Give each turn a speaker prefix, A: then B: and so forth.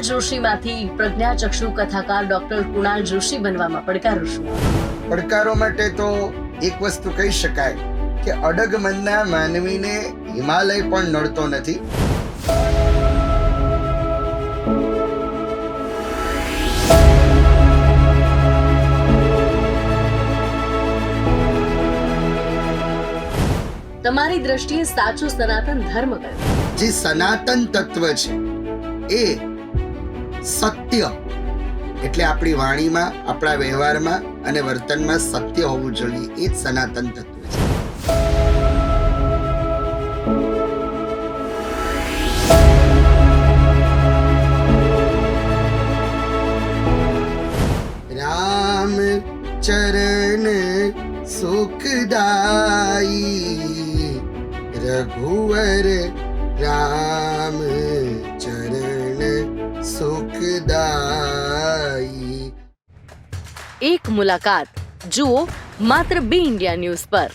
A: કુણાલ જોશીમાંથી પ્રજ્ઞાચક્ષુ કથાકાર ડોક્ટર કુણાલ જોશી બનવામાં પડકારો શું?
B: પડકારો માટે તો એક વસ્તુ કહી શકાય કે અડગ મનના માનવીને હિમાલય પણ નડતો નથી.
A: તમારી દ્રષ્ટિએ સાચો સનાતન ધર્મ કયો?
B: જે સનાતન તત્વ છે એ સત્ય, એટલે આપણી વાણીમાં, આપણા વ્યવહારમાં અને વર્તનમાં સત્ય હોવું જોઈએ. એ જ સનાતન તત્વ છે. રામ ચરણ સુખદાયી, રઘુવર રામ ચરણ સુખદાયી.
A: એક મુલાકાત જુઓ માત્ર બી ઇન્ડિયા ન્યૂઝ પર.